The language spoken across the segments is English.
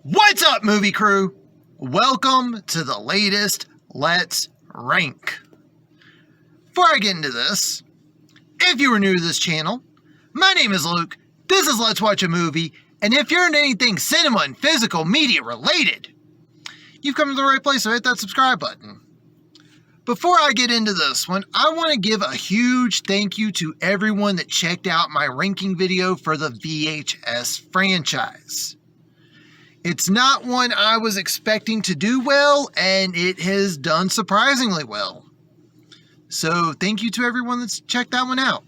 What's up, movie crew? Welcome to the latest Let's Rank. Before I get into this, if you are new to this channel, my name is Luke, this is Let's Watch a Movie, and if you're into anything cinema and physical media related, you've come to the right place, so hit that subscribe button. Before I get into this one, I want to give a huge thank you to everyone that checked out my ranking video for the VHS franchise. It's not one I was expecting to do well, and it has done surprisingly well. So thank you to everyone that's checked that one out.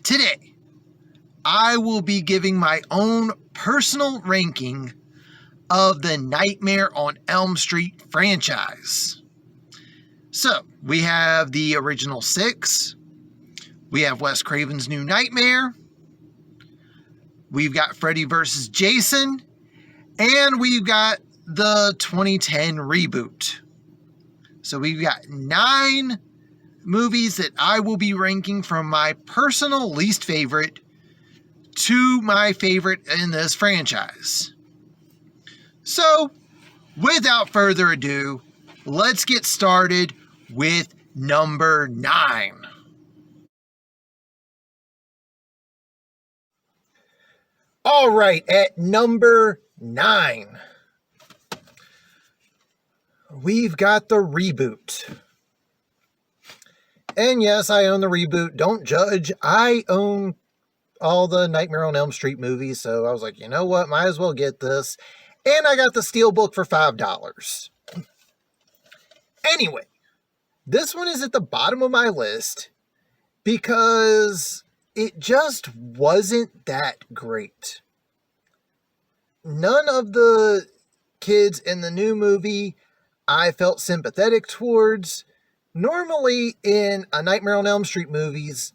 Today, I will be giving my own personal ranking of the Nightmare on Elm Street franchise. So, we have the original 6. We have Wes Craven's New Nightmare. We've got Freddy vs. Jason. And we've got the 2010 reboot. So we've got 9 movies that I will be ranking from my personal least favorite to my favorite in this franchise. So, without further ado, let's get started with number 9. All right, at number 9, we've got the reboot. And yes, I own the reboot. Don't judge. I own all the Nightmare on Elm Street movies, so I was like, you know what? Might as well get this. And I got the Steelbook for $5. Anyway, this one is at the bottom of my list because it just wasn't that great. None of the kids in the new movie I felt sympathetic towards. Normally in a Nightmare on Elm Street movies,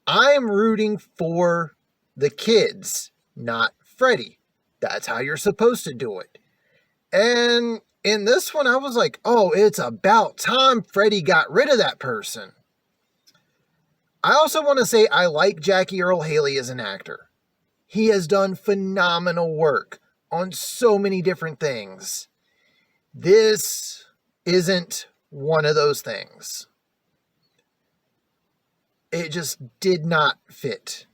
I am rooting for the kids, not Freddy. That's how you're supposed to do it. And in this one, I was like, oh, it's about time Freddy got rid of that person. I also want to say I like Jackie Earle Haley as an actor. He has done phenomenal work on so many different things. This isn't one of those things. It just did not fit.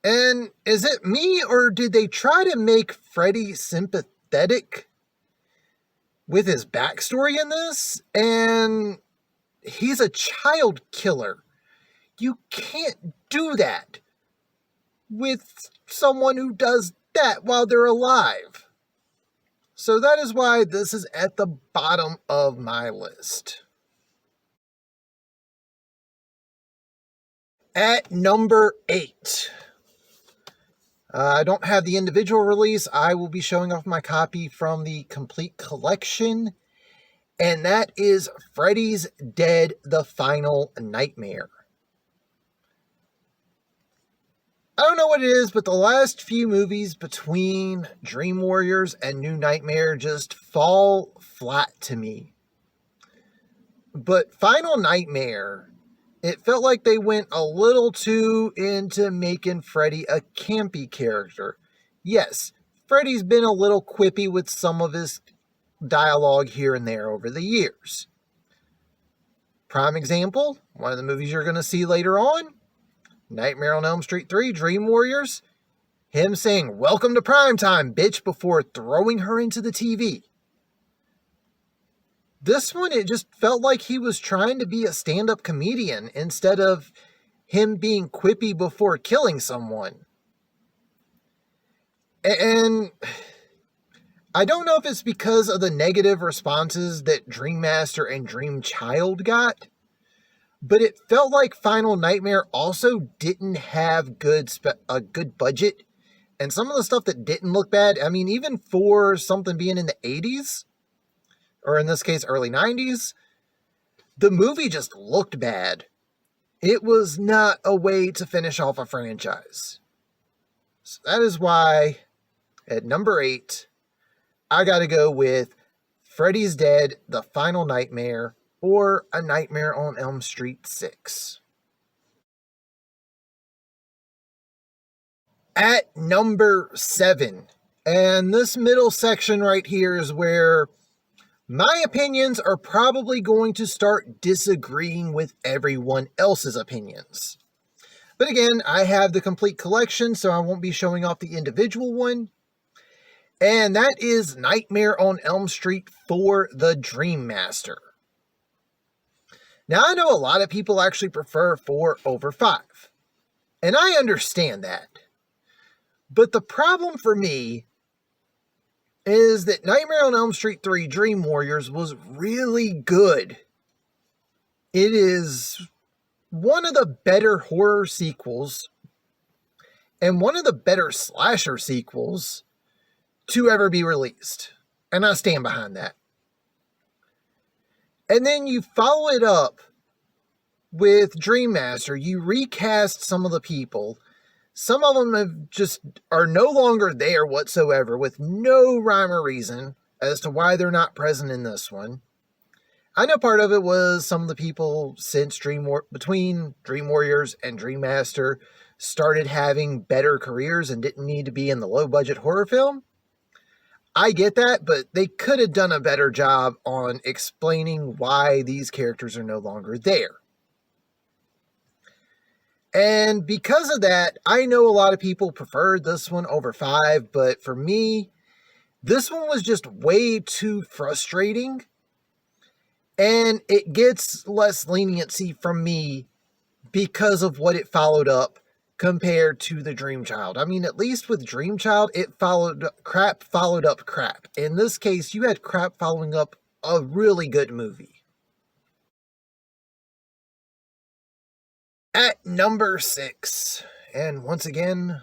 And is it me, or did they try to make Freddy sympathetic with his backstory in this? And he's a child killer. You can't do that with someone who does that while they're alive. So that is why this is at the bottom of my list. At number 8. I don't have the individual release. I will be showing off my copy from the complete collection. And that is Freddy's Dead: The Final Nightmare. I don't know what it is, but the last few movies between Dream Warriors and New Nightmare just fall flat to me. But Final Nightmare, it felt like they went a little too into making Freddy a campy character. Yes, Freddy's been a little quippy with some of his dialogue here and there over the years. Prime example, one of the movies you're going to see later on, Nightmare on Elm Street 3, Dream Warriors, him saying, "Welcome to primetime, bitch," before throwing her into the TV. This one, it just felt like he was trying to be a stand-up comedian instead of him being quippy before killing someone. And I don't know if it's because of the negative responses that Dream Master and Dream Child got, but it felt like Final Nightmare also didn't have a good budget. And some of the stuff that didn't look bad, I mean, even for something being in the 80s, or in this case, early 90s, the movie just looked bad. It was not a way to finish off a franchise. So that is why, at number 8, I gotta go with Freddy's Dead: The Final Nightmare, or A Nightmare on Elm Street 6. At number 7, And this middle section right here is where my opinions are probably going to start disagreeing with everyone else's opinions. But again, I have the complete collection, so I won't be showing off the individual one. And that is Nightmare on Elm Street 4: The Dream Master. Now, I know a lot of people actually prefer 4 over 5. And I understand that. But the problem for me is that Nightmare on Elm Street 3: Dream Warriors was really good. It is one of the better horror sequels and one of the better slasher sequels to ever be released. And I stand behind that. And then you follow it up with Dream Master. You recast some of the people. Some of them are no longer there whatsoever, with no rhyme or reason as to why they're not present in this one. I know part of it was some of the people since between Dream Warriors and Dream Master started having better careers and didn't need to be in the low-budget horror film. I get that, but they could have done a better job on explaining why these characters are no longer there. And because of that, I know a lot of people preferred this one over 5, but for me, this one was just way too frustrating, and it gets less leniency from me because of what it followed up compared to the Dream Child. I mean, at least with Dream Child, crap followed up crap. In this case, you had crap following up a really good movie. At number 6, and once again,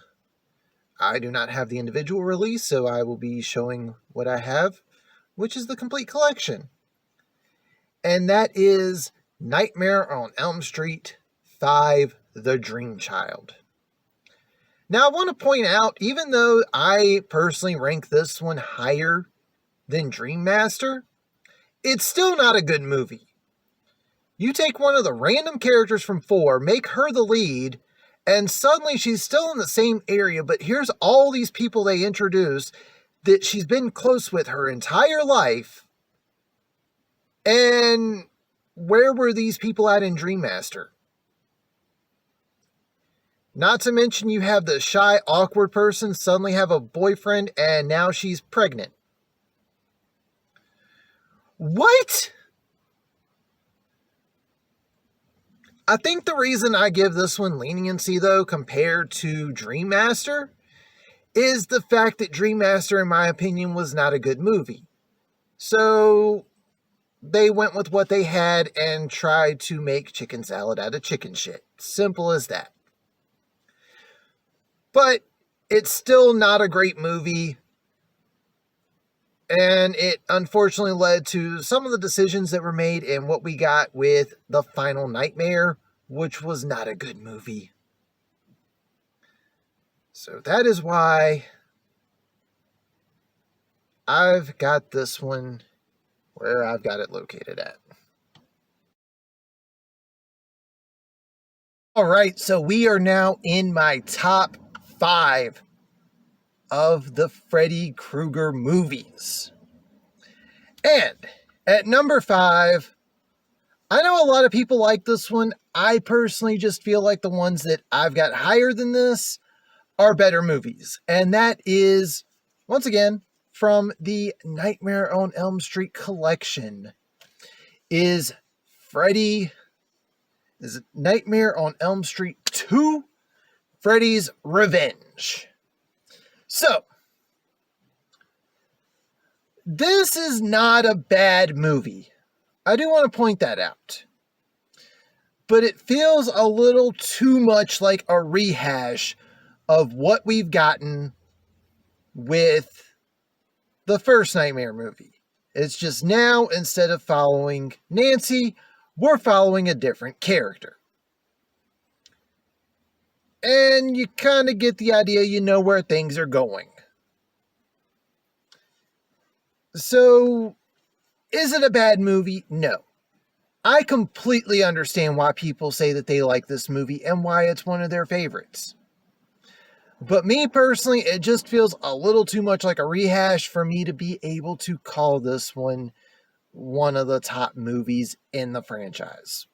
I do not have the individual release, so I will be showing what I have, which is the complete collection. And that is Nightmare on Elm Street 5: The Dream Child. Now, I want to point out, even though I personally rank this one higher than Dream Master, it's still not a good movie. You take one of the random characters from 4, make her the lead, and suddenly she's still in the same area, but here's all these people they introduce that she's been close with her entire life. And where were these people at in Dream Master? Not to mention you have the shy, awkward person suddenly have a boyfriend, and now she's pregnant. What? I think the reason I give this one leniency, though, compared to Dream Master, is the fact that Dream Master, in my opinion, was not a good movie. So they went with what they had and tried to make chicken salad out of chicken shit. Simple as that. But it's still not a great movie. And it unfortunately led to some of the decisions that were made and what we got with The Final Nightmare, which was not a good movie. So that is why I've got this one where I've got it located at. Alright, so we are now in my top 5 of the Freddy Krueger movies. And at number 5, I know a lot of people like this one. I personally just feel like the ones that I've got higher than this are better movies. And that is, once again, from the Nightmare on Elm Street collection, is Nightmare on Elm Street 2, Freddy's Revenge. So, this is not a bad movie. I do want to point that out. But it feels a little too much like a rehash of what we've gotten with the first Nightmare movie. It's just now, instead of following Nancy, we're following a different character. And you kind of get the idea, you know where things are going. So, is it a bad movie? No. I completely understand why people say that they like this movie and why it's one of their favorites. But me personally, it just feels a little too much like a rehash for me to be able to call this one of the top movies in the franchise.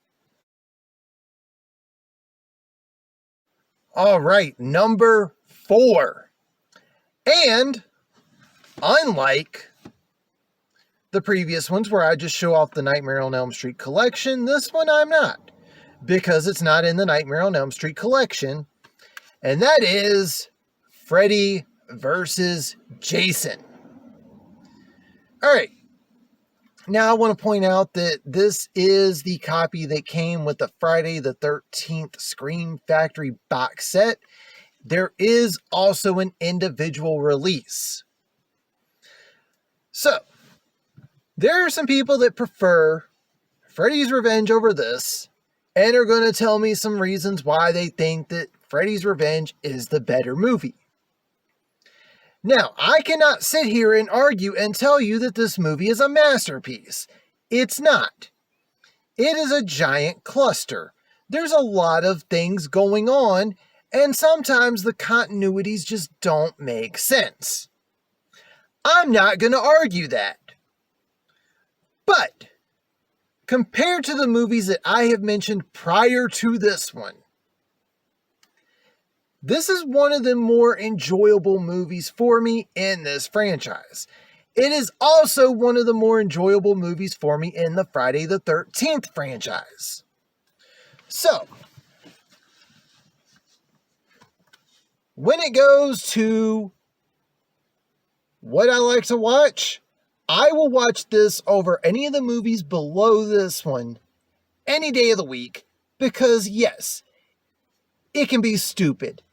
All right, number 4. And unlike the previous ones where I just show off the Nightmare on Elm Street collection, this one I'm not, because it's not in the Nightmare on Elm Street collection, and that is Freddy versus Jason. All right. Now I want to point out that this is the copy that came with the Friday the 13th Scream Factory box set. There is also an individual release. So, there are some people that prefer Freddy's Revenge over this, and are going to tell me some reasons why they think that Freddy's Revenge is the better movie. Now, I cannot sit here and argue and tell you that this movie is a masterpiece. It's not. It is a giant cluster. There's a lot of things going on, and sometimes the continuities just don't make sense. I'm not going to argue that. But, compared to the movies that I have mentioned prior to this one, this is one of the more enjoyable movies for me in this franchise. It is also one of the more enjoyable movies for me in the Friday the 13th franchise. So, when it goes to what I like to watch, I will watch this over any of the movies below this one any day of the week, because yes, it can be stupid.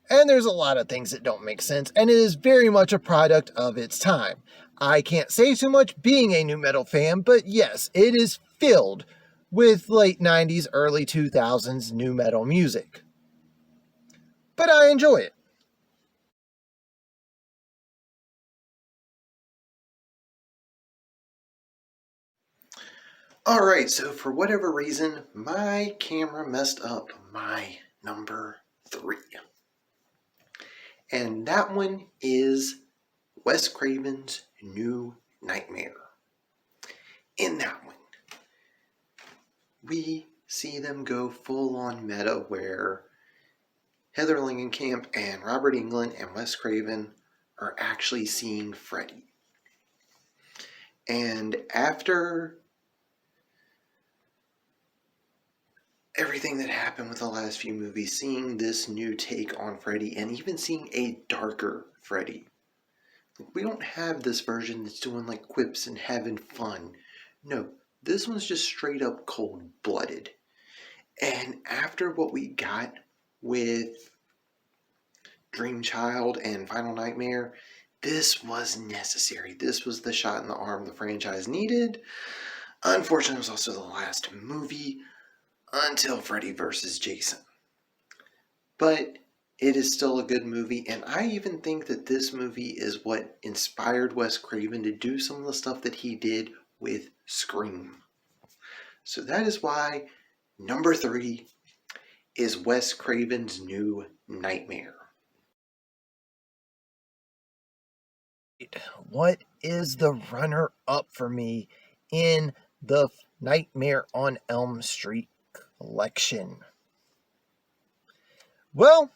And there's a lot of things that don't make sense, and it is very much a product of its time. I can't say too much being a nu metal fan, but yes, it is filled with late 90s, early 2000s nu metal music. But I enjoy it. Alright, so for whatever reason, my camera messed up my number 3. And that one is Wes Craven's New Nightmare. In that one, we see them go full on meta where Heather Langenkamp and Robert Englund and Wes Craven are actually seeing Freddy. And after everything that happened with the last few movies, seeing this new take on Freddy, and even seeing a darker Freddy. We don't have this version that's doing like quips and having fun. No, this one's just straight up cold-blooded. And after what we got with Dream Child and Final Nightmare, this was necessary. This was the shot in the arm the franchise needed. Unfortunately, it was also the last movie until Freddy vs. Jason. But it is still a good movie, and I even think that this movie is what inspired Wes Craven to do some of the stuff that he did with Scream. So that is why number 3 is Wes Craven's New Nightmare. What is the runner-up for me in the Nightmare on Elm Street collection? Well,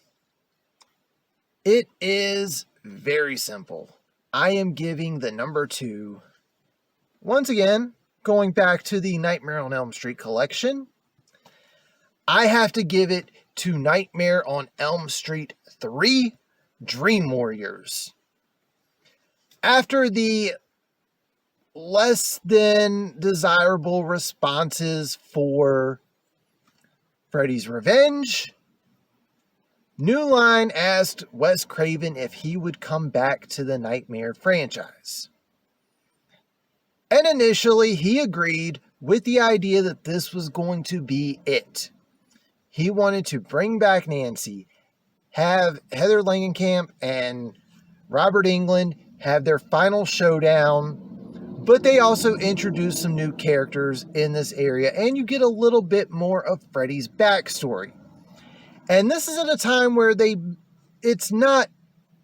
it is very simple. I am giving the number 2, once again, going back to the Nightmare on Elm Street collection, I have to give it to Nightmare on Elm Street 3, Dream Warriors. After the less than desirable responses for Freddy's Revenge, New Line asked Wes Craven if he would come back to the Nightmare franchise. And initially, he agreed with the idea that this was going to be it. He wanted to bring back Nancy, have Heather Langenkamp and Robert Englund have their final showdown, but they also introduced some new characters in this area, and you get a little bit more of Freddy's backstory. And this is at a time where they it's not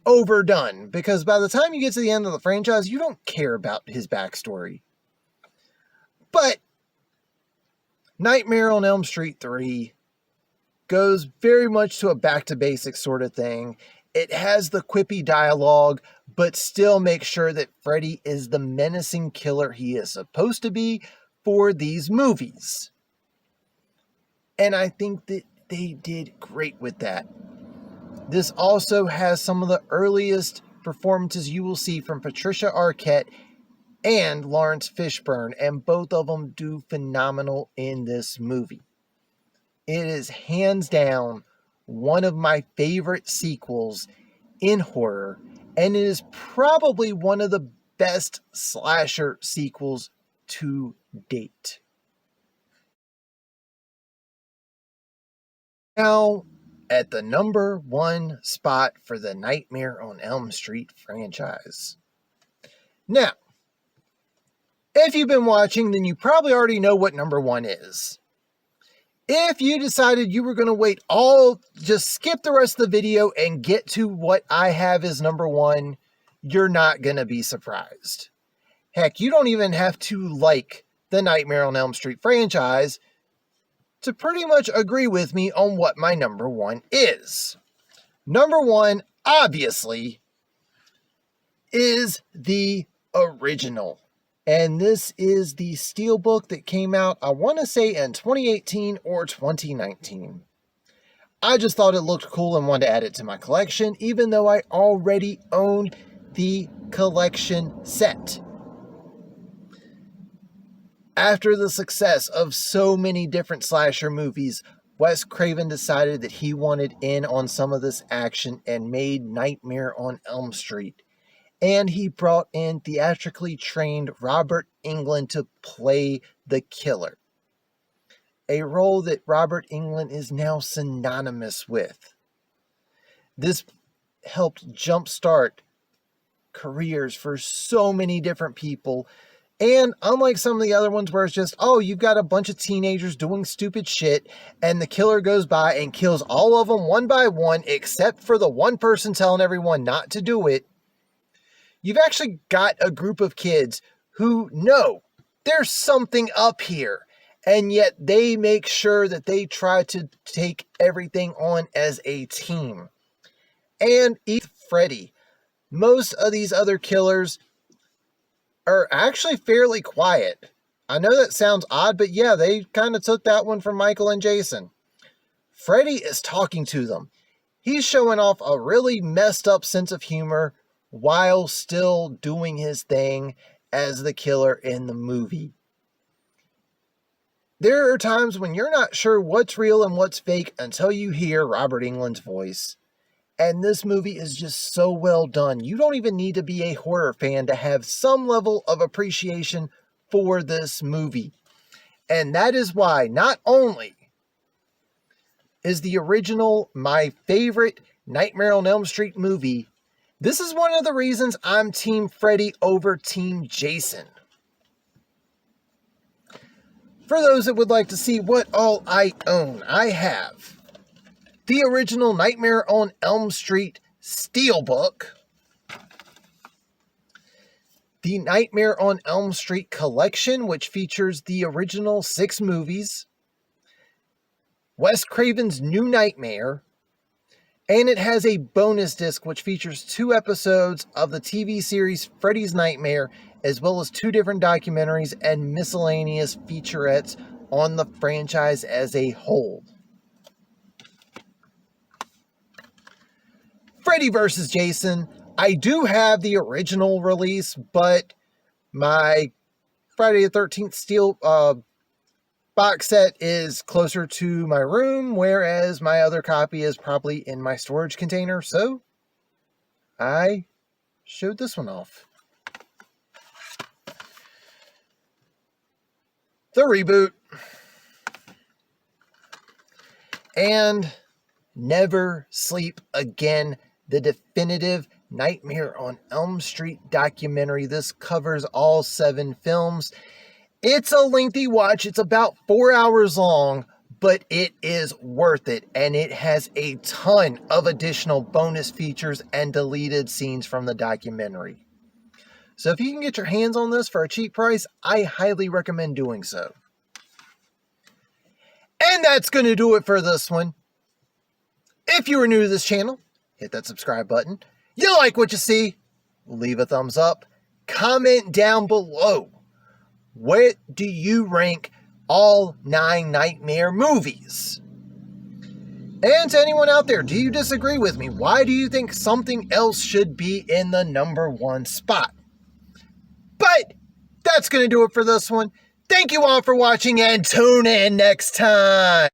overdone, because by the time you get to the end of the franchise, you don't care about his backstory. But Nightmare on Elm Street 3 goes very much to a back-to-basics sort of thing. It has the quippy dialogue, but still makes sure that Freddy is the menacing killer he is supposed to be for these movies. And I think that they did great with that. This also has some of the earliest performances you will see from Patricia Arquette and Lawrence Fishbourne, and both of them do phenomenal in this movie. It is hands down one of my favorite sequels in horror, and it is probably one of the best slasher sequels to date. Now, at the number 1 spot for the Nightmare on Elm Street franchise. Now, if you've been watching, then you probably already know what number 1 is. If you decided you were going to wait just skip the rest of the video and get to what I have as number 1, you're not going to be surprised. Heck, you don't even have to like the Nightmare on Elm Street franchise to pretty much agree with me on what my number 1 is. Number 1, obviously, is the original. And this is the steelbook that came out, I want to say in 2018 or 2019. I just thought it looked cool and wanted to add it to my collection, even though I already owned the collection set. After the success of so many different slasher movies, Wes Craven decided that he wanted in on some of this action and made Nightmare on Elm Street. And he brought in theatrically trained Robert Englund to play the killer. A role that Robert Englund is now synonymous with. This helped jumpstart careers for so many different people. And unlike some of the other ones where it's just, oh, you've got a bunch of teenagers doing stupid shit, and the killer goes by and kills all of them one by one, except for the one person telling everyone not to do it. You've actually got a group of kids who know there's something up here, and yet they make sure that they try to take everything on as a team. And even Freddy, most of these other killers are actually fairly quiet. I know that sounds odd, but yeah, they kind of took that one from Michael and Jason. Freddy is talking to them. He's showing off a really messed up sense of humor while still doing his thing as the killer in the movie. There are times when you're not sure what's real and what's fake until you hear Robert Englund's voice. And this movie is just so well done. You don't even need to be a horror fan to have some level of appreciation for this movie. And that is why not only is the original my favorite Nightmare on Elm Street movie, this is one of the reasons I'm Team Freddy over Team Jason. For those that would like to see what all I own, I have the original Nightmare on Elm Street Steelbook, the Nightmare on Elm Street Collection, which features the original 6 movies, Wes Craven's New Nightmare, and it has a bonus disc which features 2 episodes of the TV series Freddy's Nightmare, as well as 2 different documentaries and miscellaneous featurettes on the franchise as a whole. Freddy vs. Jason, I do have the original release, but my Friday the 13th steel box set is closer to my room, whereas my other copy is probably in my storage container, so I showed this one off. The reboot. And Never Sleep Again, the definitive Nightmare on Elm Street documentary. This covers all 7 films. It's a lengthy watch. It's about 4 hours long, but it is worth it, and it has a ton of additional bonus features and deleted scenes from the documentary. So if you can get your hands on this for a cheap price, I highly recommend doing so. And that's going to do it for this one. If you are new to this channel, hit that subscribe button. You like what you see, leave a thumbs up. Comment down below. What do you rank all 9 Nightmare movies? And to anyone out there, do you disagree with me? Why do you think something else should be in the #1 spot? But that's going to do it for this one. Thank you all for watching, and tune in next time.